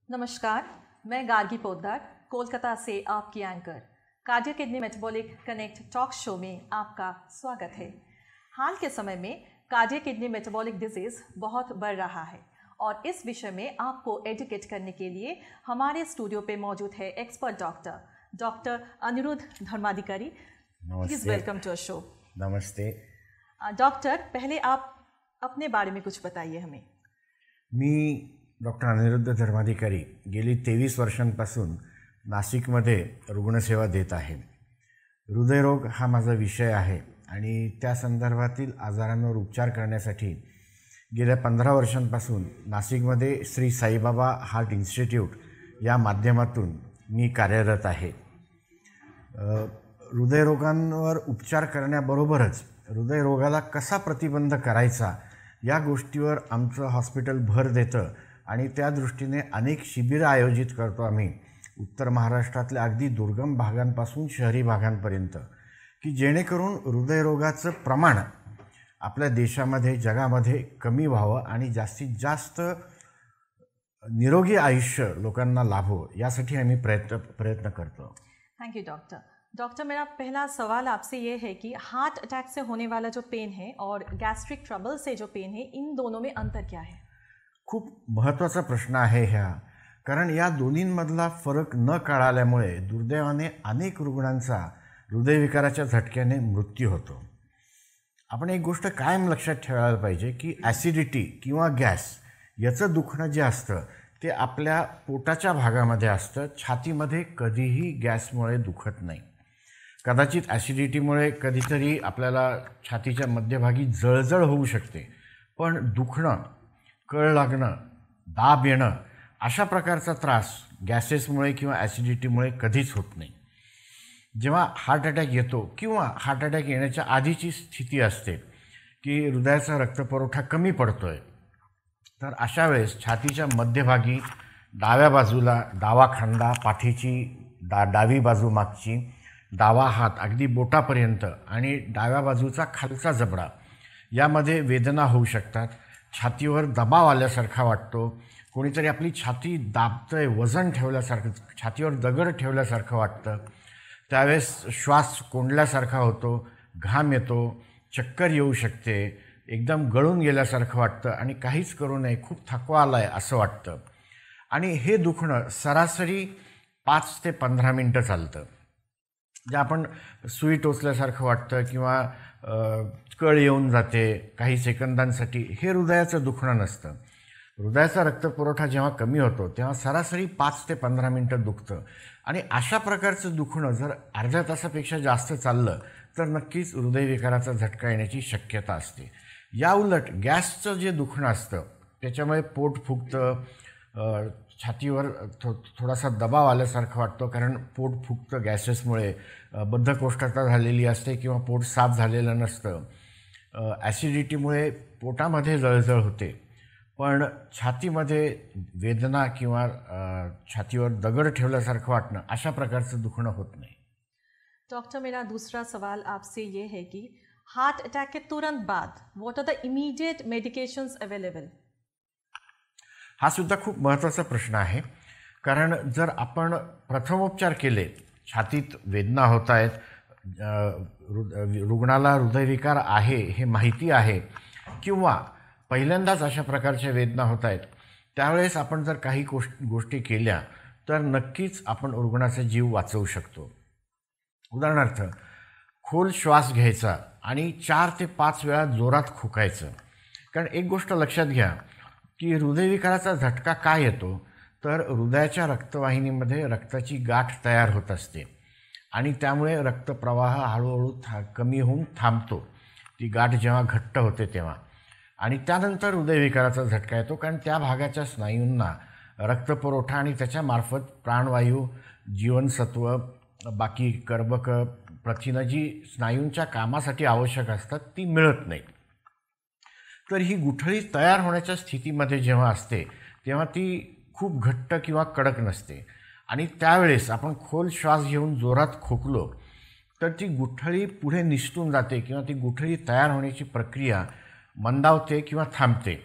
नमस्कार, मैं गार्गी पोद्दार कोलकाता से आपकी anchor cardiac kidney metabolic connect talk show में आपका स्वागत है। हाल के समय में कार्डियक किडनी मेटाबॉलिक डिजीज़ बहुत बढ़ रहा है और इस विषय में आपको एजुकेट करने के लिए हमारे स्टूडियो पे मौजूद है expert doctor Aniruddha Dharmadhikari. Please welcome to a show. नमस्ते डॉक्टर, पहले आप अपने बारे में कुछ बताइए हमें। मी डॉक्टर अनिरुद्ध धर्माधिकारी गेली 23 वर्षांपासून नाशिकमध्ये रुग्णसेवा देत आहे। हृदयरोग हा माझा विषय आहे आणि त्या संदर्भातील आजारांवर उपचार करण्यासाठी गेल्या 15 वर्षांपासून नाशिकमध्ये श्री साईबाबा हार्ट इन्स्टिट्यूट या माध्यमातून मी कार्यरत आहे। हृदयरोगांवर उपचार करण्याबरोबरच हृदयरोगाला कसा प्रतिबंध करायचा या गोष्टीवर आमचं हॉस्पिटल भर देतं आणि त्या दृष्टीने अनेक शिबिरं आयोजित करतो आम्ही उत्तर महाराष्ट्रातल्या अगदी दुर्गम भागांपासून शहरी भागांपर्यंत, की जेणेकरून हृदयरोगाचं प्रमाण आपल्या देशामध्ये जगामध्ये कमी व्हावं आणि जास्तीत जास्त निरोगी आयुष्य लोकांना लाभो यासाठी आम्ही प्रयत्न करतो। थैंक यू डॉक्टर, मेरा पहला सवाल आपसे ये है कि हार्ट अटैक से होने वाला जो पेन है और गैस्ट्रिक ट्रबल से जो पेन है, इन दोनों में अंतर क्या है? खूप महत्त्वाचा प्रश्न आहे हा, कारण या दोन्हींमधला फरक न कळाल्यामुळे दुर्दैवाने अनेक रुग्णांचा हृदयविकाराच्या झटक्याने मृत्यू होतो। आपण एक गोष्ट कायम लक्षात ठेवायला पाहिजे की ॲसिडिटी किंवा गॅस याचं दुखणं जे असतं ते आपल्या पोटाच्या भागामध्ये असतं, छातीमध्ये कधीही गॅसमुळे दुखत नाही। कदाचित ॲसिडिटीमुळे कधीतरी आपल्याला छातीच्या मध्यभागी जळजळ होऊ शकते, पण दुखणं, कळ लागणं, दाब येणं अशा प्रकारचा त्रास गॅसेसमुळे किंवा ॲसिडिटीमुळे कधीच होत नाही। जेव्हा हार्ट अटॅक येतो किंवा हार्ट अटॅक येण्याच्या आधीची स्थिती असते की हृदयाचा रक्तपुरवठा कमी पडतोय, तर अशा वेळेस छातीच्या मध्यभागी डाव्या बाजूला डावा खांदा, पाठीची डावी बाजू मागची, डावा हात अगदी बोटापर्यंत आणि डाव्या बाजूचा खालचा जबडा यामध्ये वेदना होऊ शकतात। छातीवर दबाव आल्यासारखा वाटतो, कोणीतरी आपली छाती दाबतंय, वजन ठेवल्यासारखं, छातीवर दगड ठेवल्यासारखं वाटतं। त्यावेळेस श्वास कोंडल्यासारखा होतो, घाम येतो, चक्कर येऊ शकते, एकदम गळून गेल्यासारखं वाटतं आणि काहीच करू नये, खूप थकवा आलाय असं वाटतं। आणि हे दुखणं सरासरी 5 ते 15 मिनटं चालतं। जे आपण सुई टोचल्यासारखं वाटतं किंवा कळ येऊन जाते काही सेकंदांसाठी, हे हृदयाचं दुखणं नसतं। हृदयाचा रक्तपुरवठा जेव्हा कमी होतो तेव्हा सरासरी 5 ते 15 मिनटं दुखतं आणि अशा प्रकारचं दुखणं जर अर्ध्या तासापेक्षा जास्त चाललं तर नक्कीच हृदयविकाराचा झटका येण्याची शक्यता असते। या उलट गॅसचं जे दुखणं असतं त्याच्यामुळे पोट फुगतं, छातीवर थोडासा दबाव आल्यासारखं वाटतं, कारण पोट फुगतं गॅसेसमुळे, बद्धकोष्ठता झालेली असते किंवा पोट साफ झालेलं नसतं, ॲसिडिटीमुळे पोटामध्ये जळजळ होते, पण छातीमध्ये वेदना किंवा छातीवर दगड ठेवल्यासारखं वाटणं अशा प्रकारचं दुखणं होत नाही। डॉक्टर, मेरा दूसरा सवाल आपसे ये है कि हार्ट अटैक के तुरंत बाद what are the immediate medications available? हा सुद्धा खूप महत्त्वाचा प्रश्न आहे, कारण जर आपण प्रथमोपचार केले, छातीत वेदना होत आहेत, रुग्णाला हृदयविकार आहे हे माहिती आहे किंवा पहिल्यांदाच अशा प्रकारच्या वेदना होत आहेत, त्यावेळेस आपण जर काही गोष्टी केल्या तर नक्कीच आपण रुग्णाचा जीव वाचवू शकतो। उदाहरणार्थ, खोल श्वास घ्यायचा आणि 4 ते 5 वेळा जोरात खोकायचं। कारण एक गोष्ट लक्षात घ्या की हृदयविकाराचा झटका का येतो, तर हृदयाच्या रक्तवाहिनीमध्ये रक्ताची गाठ तयार होत असते आणि त्यामुळे रक्तप्रवाह हळूहळू कमी होऊन थांबतो, ती गाठ जेव्हा घट्ट होते तेव्हा, आणि त्यानंतर हृदयविकाराचा झटका येतो, कारण त्या भागाच्या स्नायूंना रक्तपुरवठा आणि त्याच्यामार्फत प्राणवायू, जीवनसत्व, बाकी कर्बक, प्रथिनं जी स्नायूंच्या कामासाठी आवश्यक असतात ती मिळत नाहीत। तर ही गुठळी तयार होण्याच्या स्थितीमध्ये जेव्हा असते तेव्हा ती खूप घट्ट किंवा कडक नसते आणि त्यावेळेस आपण खोल श्वास घेऊन जोरात खोकलो तर ती गुठळी पुढे निसटून जाते किंवा ती गुठळी तयार होण्याची प्रक्रिया मंदावते किंवा थांबते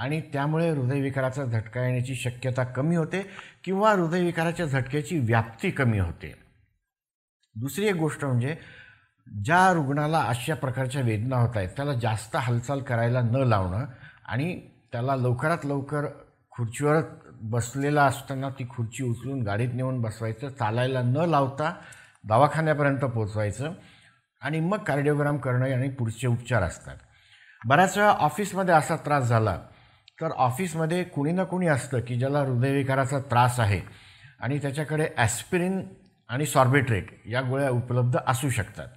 आणि त्यामुळे हृदयविकाराचा झटका येण्याची शक्यता कमी होते किंवा हृदयविकाराच्या झटक्याची व्याप्ती कमी होते. दुसरी एक गोष्ट म्हणजे ज्या रुग्णाला अशा प्रकारच्या वेदना होत आहेत त्याला जास्त हालचाल करायला न लावणं आणि त्याला लवकरात लवकर खुर्चीवर बसलेला असताना ती खुर्ची उचलून गाडीत नेऊन बसवायचं, चालायला न लावता दवाखान्यापर्यंत पोचवायचं आणि मग कार्डिओग्राम करणं आणि पुढचे उपचार असतात. बऱ्याच वेळा ऑफिसमध्ये असा त्रास झाला तर ऑफिसमध्ये कुणी ना कुणी असतं की ज्याला हृदयविकाराचा त्रास आहे आणि त्याच्याकडे ॲस्पिरिन आणि सॉर्बिट्रेट या गोळ्या उपलब्ध असू शकतात.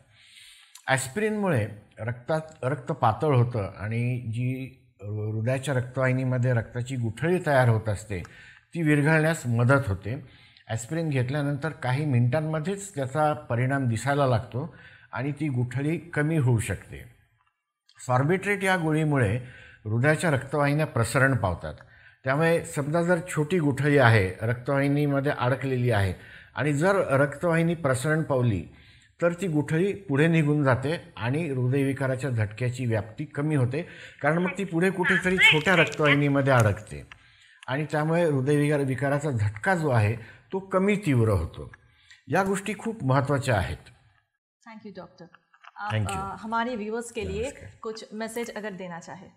ॲस्पिरिनमुळे रक्त पातळ होतं आणि जी हृदयाच्या रक्तवाहिनीमध्ये रक्ताची गुठळी तयार होत असते ती विरघळण्यास मदत होते. ॲस्पिरिन घेतल्यानंतर काही मिनिटांमध्येच त्याचा परिणाम दिसायला लागतो आणि ती गुठळी कमी होऊ शकते. सॉर्बिट्रेट या गोळीमुळे हृदयाच्या रक्तवाहिन्या प्रसरण पावतात. त्यामुळे समजा जर छोटी गुठळी आहे, रक्तवाहिनीमध्ये अडकलेली आहे आणि जर रक्तवाहिनी प्रसरण पावली तर ती गुठळी पुढे निघून जाते आणि हृदयविकाराच्या झटक्याची व्याप्ती कमी होते, कारण मग ती पुढे कुठेतरी छोट्या रक्तवाहिनीमध्ये अडकते आणि त्यामुळे हृदयविकाराचा झटका जो आहे तो कमी तीव्र होतो. या गोष्टी खूप महत्त्वाच्या आहेत. Thank you doctor. Thank you. हमारे व्यूअर्स के लिए कुछ मैसेज अगर देना चाहे.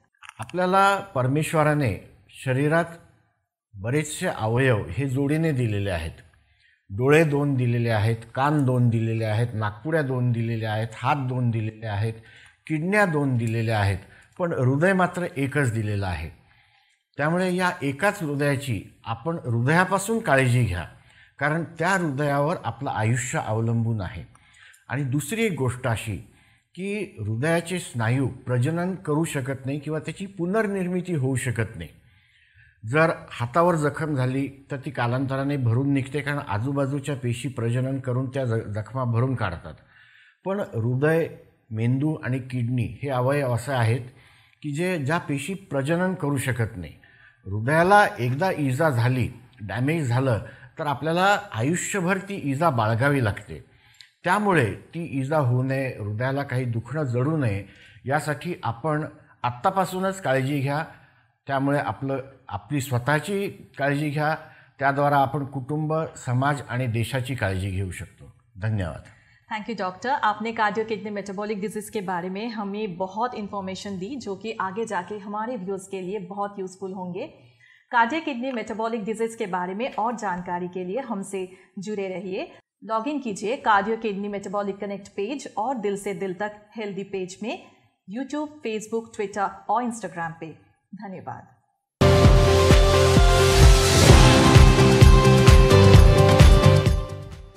आपल्याला परमेश्वराने शरीरात बरेचसे अवयव हे जोडीने दिलेले आहेत. डोळे 2 दिलेले आहेत, कान 2 दिलेले आहेत, नाकपुड्या 2 दिलेल्या आहेत, हात 2 दिलेले आहेत, किडन्या 2 दिलेल्या आहेत, पण हृदय मात्र एकच दिलेलं आहे. त्यामुळे या एकाच हृदयाची आपण हृदयापासून काळजी घ्या, कारण त्या हृदयावर आपलं आयुष्य अवलंबून आहे. आणि दुसरी एक गोष्ट अशी की हृदयाचे स्नायू प्रजनन करू शकत नाही किंवा त्याची पुनर्निर्मिती होऊ शकत नाही. जर हातावर जखम झाली तर ती कालांतराने भरून निघते, कारण आजूबाजूच्या पेशी प्रजनन करून त्या जखमा भरून काढतात. पण हृदय, मेंदू आणि किडनी हे अवयव असे आहेत की ज्या पेशी प्रजनन करू शकत नाही. हृदयाला एकदा इजा झाली, डॅमेज झालं तर आपल्याला आयुष्यभर ती इजा बाळगावी लागते. त्यामुळे ती इजा होऊ नये, हृदयाला काही दुखणं जडू नये यासाठी आपण आत्तापासूनच काळजी घ्या. त्यामुळे आपली स्वतःची काळजी घ्या, त्याद्वारा आपण कुटुंब, समाज आणि देशाची काळजी घेऊ शकतो. धन्यवाद. Thank you doctor. आपने कार्डियो किडनी मेटाबॉलिक डिजीज़ के बारे में हमें बहुत इन्फॉर्मेशन दी जो कि आगे जाके हमारे व्यूअर्स के लिए बहुत यूज़फुल होंगे. कार्डियो किडनी मेटाबॉलिक डिजीज़ के बारे में और जानकारी के लिए हमसे जुड़े रहिए. लॉग इन कीजिए cardio kidney metabolic connect page और दिल से दिल तक हेल्दी पेज में यूट्यूब, फेसबुक, ट्विटर और इंस्टाग्राम पे. धन्यवाद.